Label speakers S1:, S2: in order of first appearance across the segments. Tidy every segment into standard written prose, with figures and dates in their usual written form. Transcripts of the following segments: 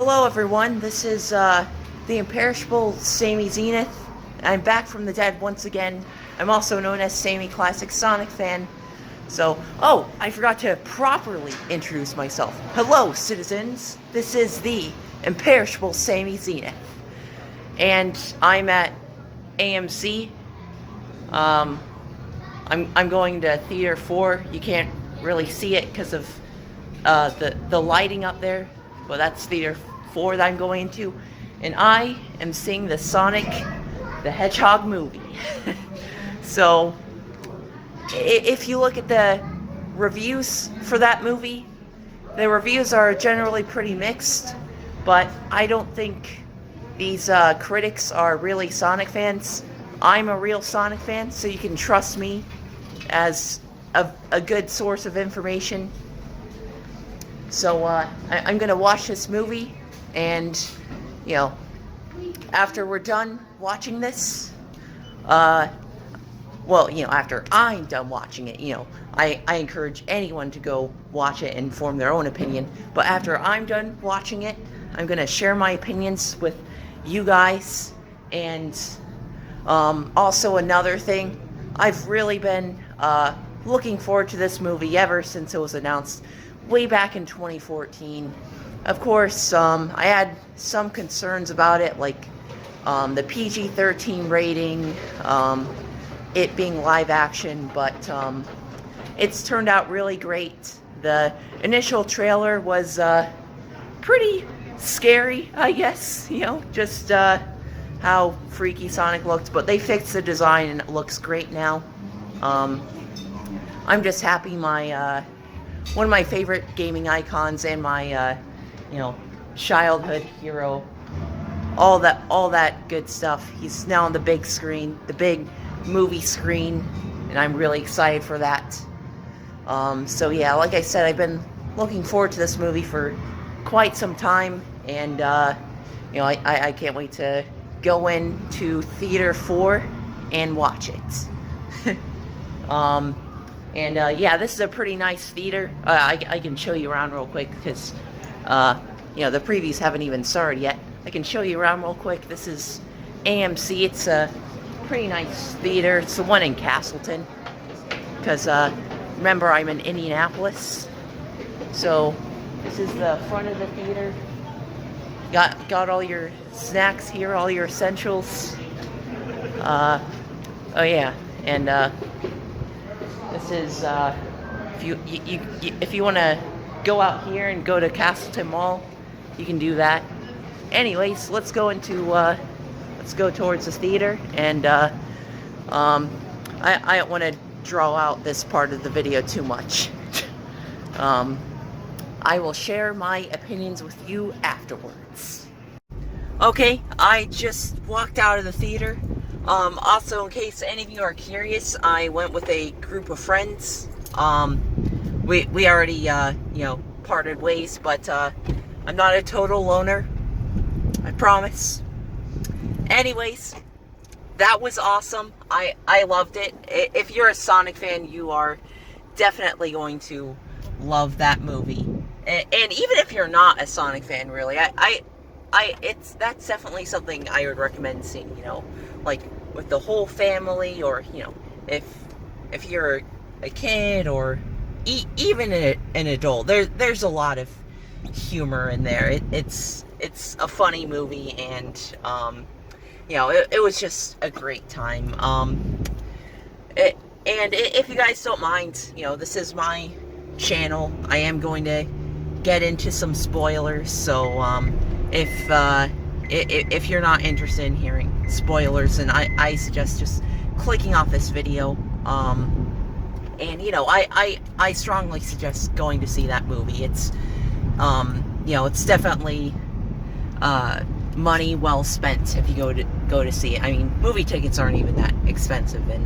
S1: Hello everyone, this is the imperishable Sammy Zenith. I'm back from the dead once again. I'm also known as Sammy Classic Sonic Fan. Oh, I forgot to properly introduce myself. Hello citizens, this is the imperishable Sammy Zenith. And I'm at AMC. I'm going to Theater 4. You can't really see it because of the lighting up there. Well, that's Theater 4 that I'm going into. And I am seeing the Sonic the Hedgehog movie. So, if you look at the reviews for that movie, the reviews are generally pretty mixed. But I don't think these critics are really Sonic fans. I'm a real Sonic fan, so you can trust me as a good source of information. So I'm gonna watch this movie, and after we're done watching this, after I'm done watching it, I encourage anyone to go watch it and form their own opinion. But after I'm done watching it, I'm gonna share my opinions with you guys. And also another thing, I've really been looking forward to this movie ever since it was announced way back in 2014. Of course, I had some concerns about it, like the PG-13 rating, it being live action, but it's turned out really great. The initial trailer was pretty scary, I guess, just how freaky Sonic looked, but they fixed the design and it looks great now. I'm just happy my one of my favorite gaming icons and my childhood hero, all that good stuff, he's now on the big screen, the big movie screen, and I'm really excited for that. So yeah, like I said, I've been looking forward to this movie for quite some time, and I can't wait to go into Theater 4 and watch it. Yeah, this is a pretty nice theater. I can show you around real quick because, the previews haven't even started yet. I can show you around real quick. This is AMC. It's a pretty nice theater. It's the one in Castleton. Because, remember, I'm in Indianapolis. So, this is the front of the theater. Got all your snacks here, all your essentials. Oh yeah, and this is if you want to go out here and go to Castleton Mall, you can do that. Anyways, let's go towards the theater, and I don't want to draw out this part of the video too much. I will share my opinions with you afterwards. Okay, I just walked out of the theater. Also, in case any of you are curious, I went with a group of friends. We already, parted ways, but, I'm not a total loner. I promise. Anyways, that was awesome. I loved it. If you're a Sonic fan, you are definitely going to love that movie. And even if you're not a Sonic fan, really, that's definitely something I would recommend seeing, like with the whole family, or, if you're a kid, or even an adult. There's a lot of humor in there. It's a funny movie, and, it was just a great time. And if you guys don't mind, this is my channel. I am going to get into some spoilers, so if you're not interested in hearing spoilers, then I suggest just clicking off this video. And I strongly suggest going to see that movie. It's it's definitely money well spent if you go to see it. I mean, movie tickets aren't even that expensive, and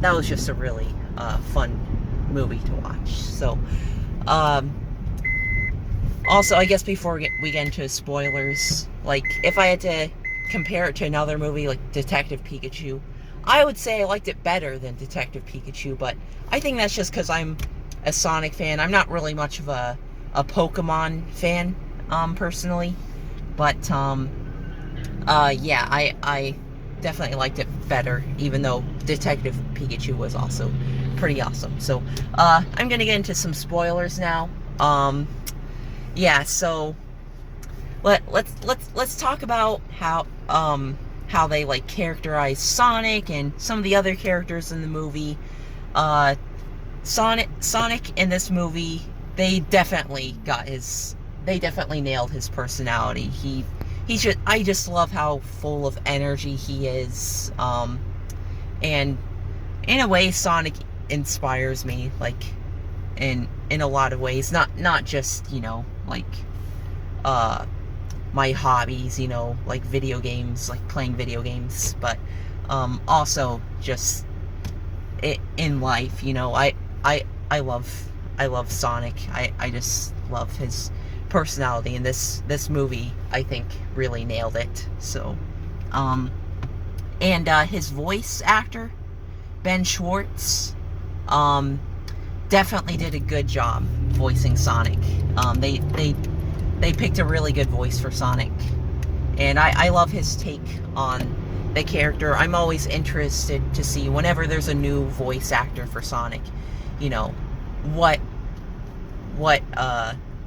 S1: that was just a really fun movie to watch. So also, I guess before we get into spoilers, like, if I had to compare it to another movie like Detective Pikachu, I would say I liked it better than Detective Pikachu, but I think that's just because I'm a Sonic fan. I'm not really much of a a Pokemon fan, personally. But, yeah, I definitely liked it better, even though Detective Pikachu was also pretty awesome. So, I'm gonna get into some spoilers now. Yeah, so let's talk about how they like characterize Sonic and some of the other characters in the movie. Sonic in this movie, they definitely nailed his personality. I just love how full of energy he is. And in a way, Sonic inspires me, like, in a lot of ways. Not just, like, my hobbies, like video games, like playing video games, but, also just in life, I love Sonic. I just love his personality, and this movie, I think, really nailed it. So, and his voice actor, Ben Schwartz, definitely did a good job voicing Sonic. They picked a really good voice for Sonic, and I love his take on the character. I'm always interested to see, whenever there's a new voice actor for Sonic, what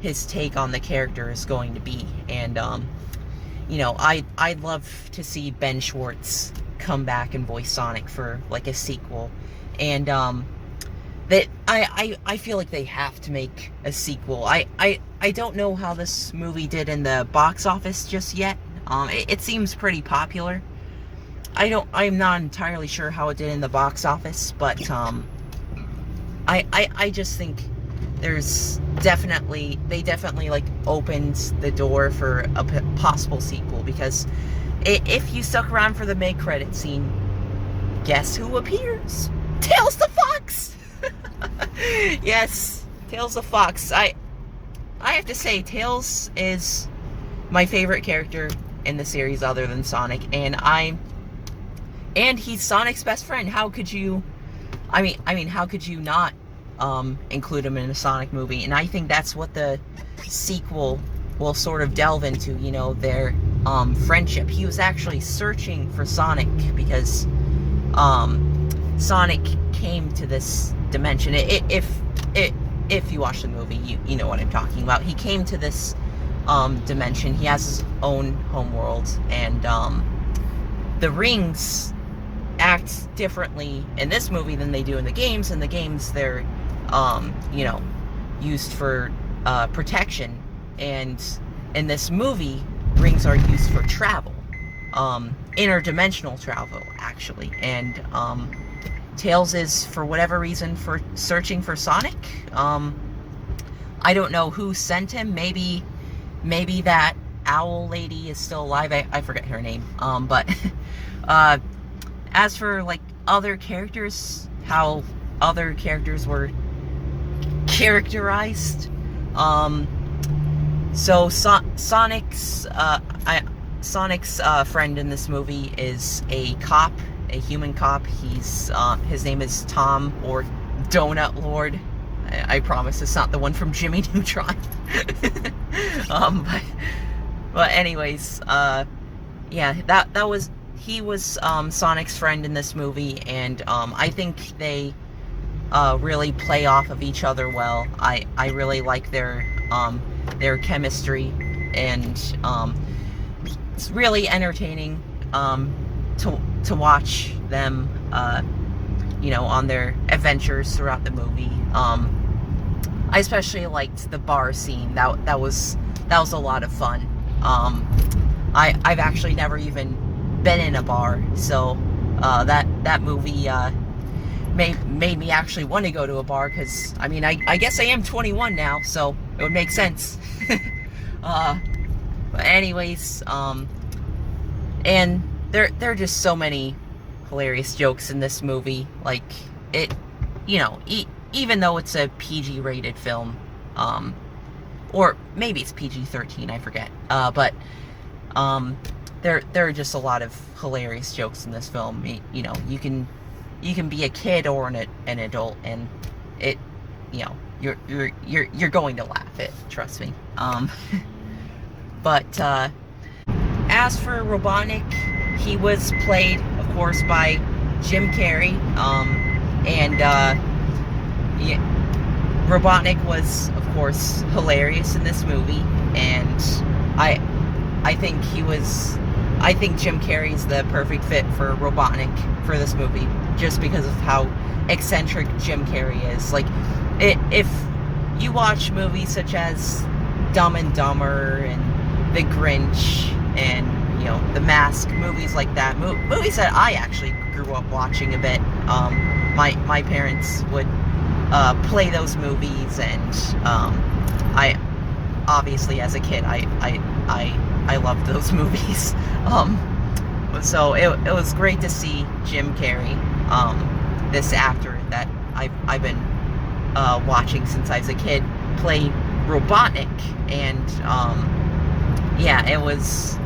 S1: his take on the character is going to be. And I'd love to see Ben Schwartz come back and voice Sonic for like a sequel. And that I feel like they have to make a sequel. I don't know how this movie did in the box office just yet. It seems pretty popular. I'm not entirely sure how it did in the box office, but I just think they definitely like opened the door for a possible sequel, because if you stuck around for the mid-credit scene, guess who appears? Tails the Fox! Yes, Tails the Fox. I have to say, Tails is my favorite character in the series other than Sonic, and he's Sonic's best friend. How could you, how could you not include him in a Sonic movie? And I think that's what the sequel will sort of delve into, their friendship. He was actually searching for Sonic because Sonic came to this dimension. If you watch the movie, you know what I'm talking about. He came to this dimension. He has his own homeworld, and the rings act differently in this movie than they do in the games. In the games, they're used for protection, and in this movie, rings are used for travel, interdimensional travel, actually. And Tails is, for whatever reason, for searching for Sonic. I don't know who sent him. Maybe that owl lady is still alive. I forget her name. But as for like other characters, how other characters were characterized, so Sonic's friend in this movie is a cop, a human cop. His name is Tom, or Donut Lord. I promise it's not the one from Jimmy Neutron. But anyways, yeah, he was Sonic's friend in this movie, and I think they really play off of each other well. I really like their chemistry, and it's really entertaining to watch them on their adventures throughout the movie. I especially liked the bar scene. That was a lot of fun. I've actually never even been in a bar, so that movie made me actually want to go to a bar, because I guess I am 21 now, so it would make sense. But anyways, and there are just so many hilarious jokes in this movie. Like, it, even though it's a PG-rated film, or maybe it's PG-13, I forget. But there are just a lot of hilarious jokes in this film. You can be a kid or an adult, and it you're going to laugh it, trust me. But as for Robotnik, he was played, of course, by Jim Carrey, and yeah, Robotnik was, of course, hilarious in this movie, and I think Jim Carrey's the perfect fit for Robotnik for this movie, just because of how eccentric Jim Carrey is. Like, if you watch movies such as Dumb and Dumber and The Grinch and, you know, The Mask, movies like that, movies that I actually grew up watching a bit. My parents would play those movies, and I obviously, as a kid, I loved those movies. So it was great to see Jim Carrey, this actor that I've been watching since I was a kid, play Robotnik, and yeah, it was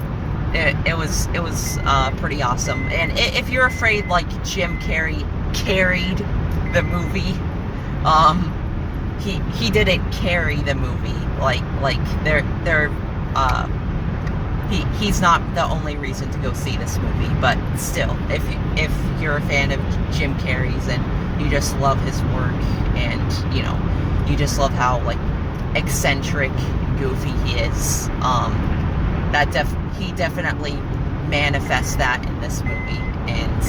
S1: pretty awesome. And if you're afraid like Jim Carrey carried the movie, he didn't carry the movie. He's not the only reason to go see this movie, but still, if you're a fan of Jim Carrey's and you just love his work, and, you know, you just love how, like, eccentric, goofy he is, he definitely manifests that in this movie. And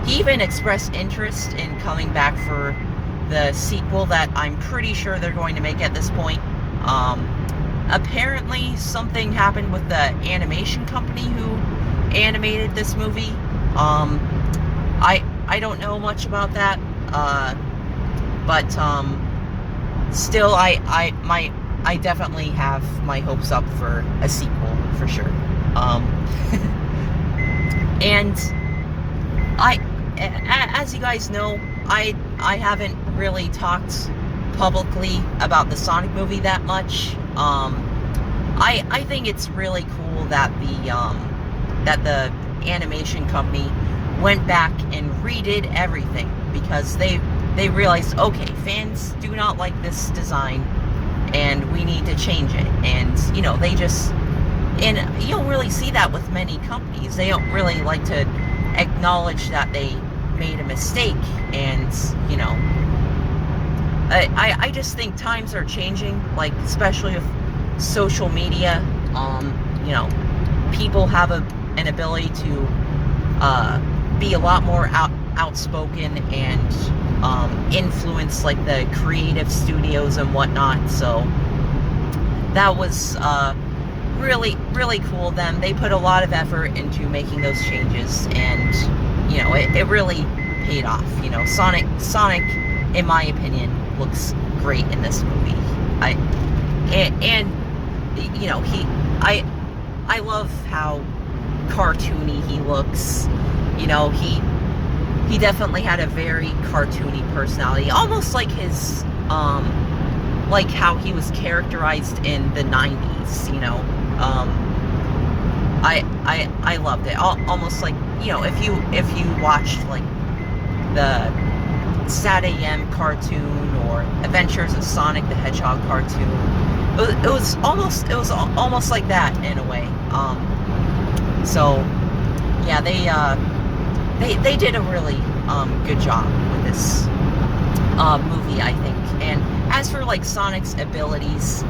S1: he even expressed interest in coming back for the sequel that I'm pretty sure they're going to make at this point. Apparently something happened with the animation company who animated this movie. I don't know much about that, but still, I definitely have my hopes up for a sequel for sure. And as you guys know, I haven't really talked publicly about the Sonic movie that much. I think it's really cool that the animation company went back and redid everything, because they realized, okay, fans do not like this design, and we need to change it. And, you know, and you don't really see that with many companies. They don't really like to acknowledge that they made a mistake. And, you know, I just think times are changing, like, especially with social media. You know, people have an ability to be a lot more outspoken and influence, like, the creative studios and whatnot. So that was really, really cool of them. They put a lot of effort into making those changes, and, you know, it really paid off. You know, Sonic, in my opinion, looks great in this movie. And you know, I love how cartoony he looks. You know, he definitely had a very cartoony personality, almost like his like how he was characterized in the 90s, you know. I loved it. Almost like, you know, if you watched, like, the Saturday AM cartoon or Adventures of Sonic the Hedgehog cartoon, it was almost like that in a way. So yeah, they did a really good job with this movie, I think. And as for, like, Sonic's abilities,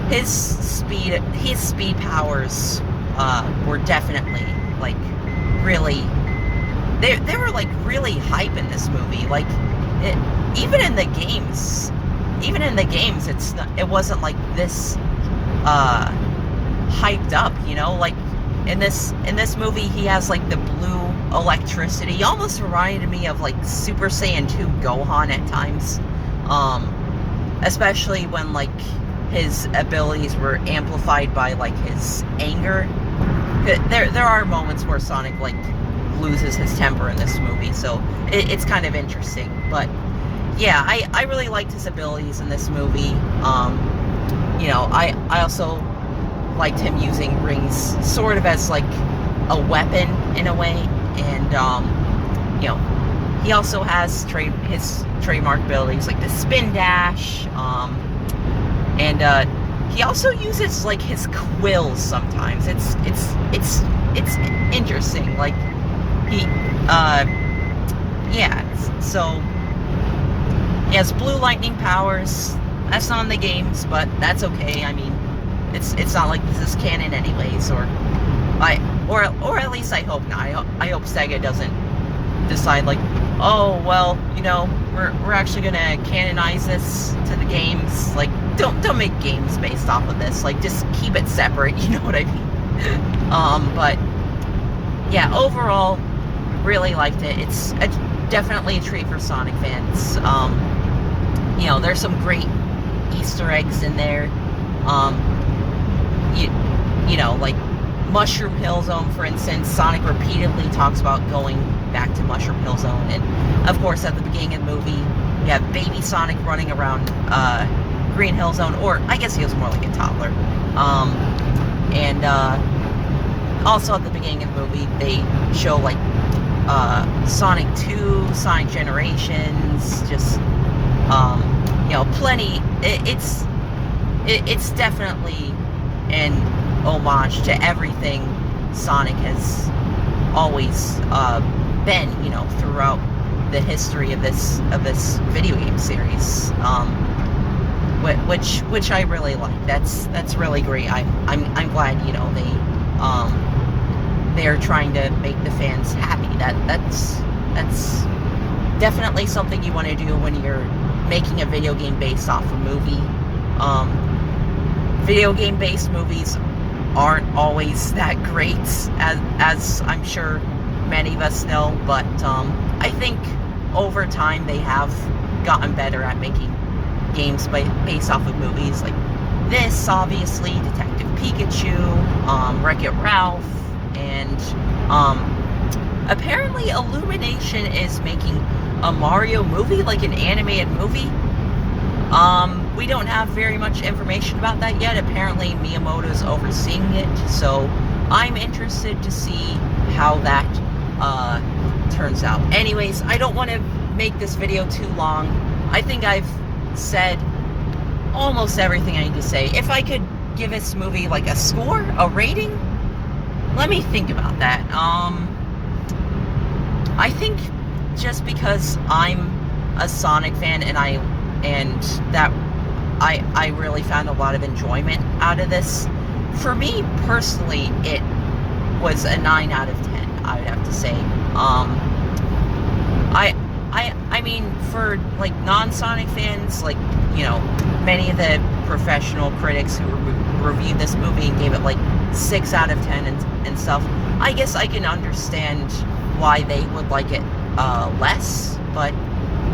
S1: his speed powers were definitely, like, really, they were, like, really hype in this movie. Like, even in the games, it wasn't like this hyped up, you know. Like, in this movie, he has, like, the blue electricity. He almost reminded me of, like, Super Saiyan 2 Gohan at times, especially when, like, his abilities were amplified by, like, his anger. There are moments where Sonic, like, loses his temper in this movie, so it's kind of interesting. But yeah, I really liked his abilities in this movie. You know, I also liked him using rings sort of as, like, a weapon in a way. And you know, he also has his trademark abilities like the spin dash, and he also uses like his quills sometimes. It's interesting. Like he, yeah. So he has blue lightning powers. That's not in the games, but that's okay. I mean, it's not like this is canon anyways, or at least I hope not. I hope Sega doesn't decide like, oh well, you know, we're actually gonna canonize this to the games. Like, don't make games based off of this. Like, just keep it separate. You know what I mean? But yeah, overall, really liked it. It's definitely a treat for Sonic fans. You know, there's some great Easter eggs in there. You know, like Mushroom Hill Zone, for instance. Sonic repeatedly talks about going back to Mushroom Hill Zone, and of course, at the beginning of the movie, you have baby Sonic running around Green Hill Zone, or I guess he was more like a toddler. And also at the beginning of the movie, they show like Sonic 2, Sonic Generations, just you know, plenty. It's definitely an homage to everything Sonic has always been, you know, throughout the history of this video game series, which I really like. That's really great. I'm glad, you know, they're trying to make the fans happy. That's definitely something you want to do when you're making a video game based off a movie. Video game based movies aren't always that great, as I'm sure many of us know, but I think over time they have gotten better at making games based off of movies like this, obviously, Detective Pikachu, Wreck-It Ralph, and apparently Illumination is making a Mario movie, like an animated movie. We don't have very much information about that yet. Apparently Miyamoto's overseeing it, so I'm interested to see how that turns out. Anyways, I don't want to make this video too long. I think I've said almost everything I need to say. If I could give this movie like a score, a rating, let me think about that. I think just because I'm a Sonic fan and I really found a lot of enjoyment out of this. For me personally, it was a 9 out of 10, I would have to say. I mean, for like non-Sonic fans, like, you know, many of the professional critics who reviewed this movie and gave it like 6 out of 10 and stuff, I guess I can understand why they would like it less, but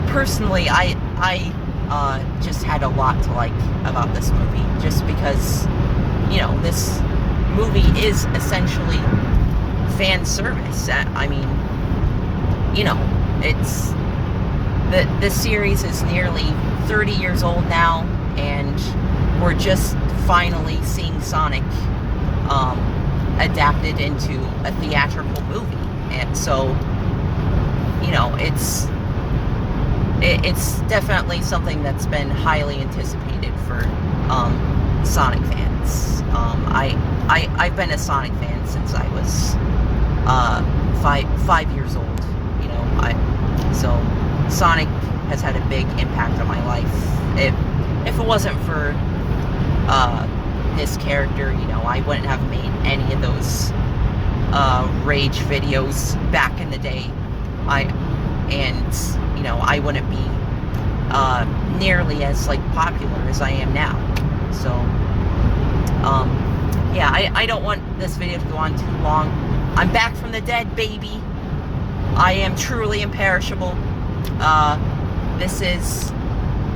S1: personally, I just had a lot to like about this movie, just because, you know, this movie is essentially fan service. I mean, you know, it's the series is nearly 30 years old now, and we're just finally seeing Sonic adapted into a theatrical movie, and so, you know, it's definitely something that's been highly anticipated for Sonic fans. I've been a Sonic fan since I was 5 years old. You know, so Sonic has had a big impact on my life. If it wasn't for this character, you know, I wouldn't have made any of those rage videos back in the day. You know, I wouldn't be nearly as like popular as I am now. So yeah, I don't want this video to go on too long. I'm back from the dead, baby. I am truly imperishable. This is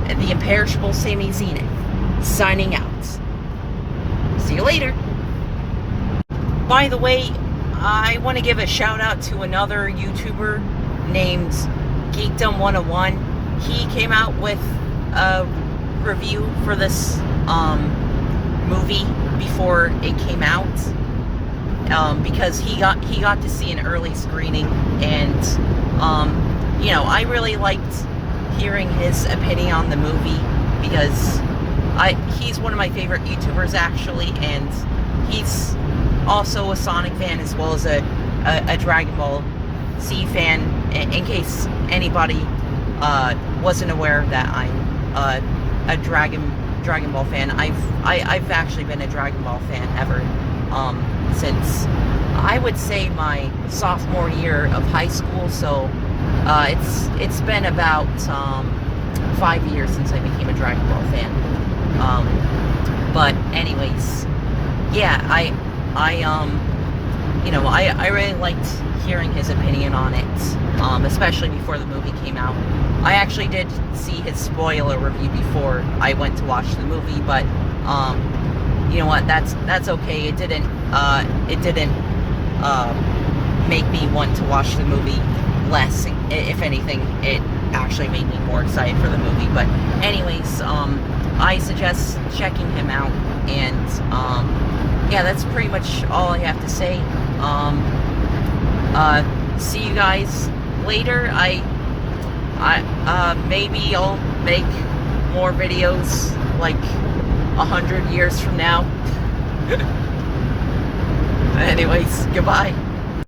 S1: the imperishable Sammy Zenith signing out. See you later. By the way, I want to give a shout out to another YouTuber named Geekdom 101. He came out with a review for this movie before it came out, because he got to see an early screening, and I really liked hearing his opinion on the movie because he's one of my favorite YouTubers actually, and he's also a Sonic fan as well as a Dragon Ball Z fan. In case anybody wasn't aware that I'm a Dragon Ball fan, I've actually been a Dragon Ball fan ever since I would say my sophomore year of high school. So it's been about 5 years since I became a Dragon Ball fan. But anyways, yeah, I really liked hearing his opinion on it, especially before the movie came out. I actually did see his spoiler review before I went to watch the movie, but you know what? That's okay. It didn't make me want to watch the movie less. If anything, it actually made me more excited for the movie. But anyways, I suggest checking him out, and yeah, that's pretty much all I have to say. See you guys later. Maybe I'll make more videos like 100 years from now. Anyways, goodbye.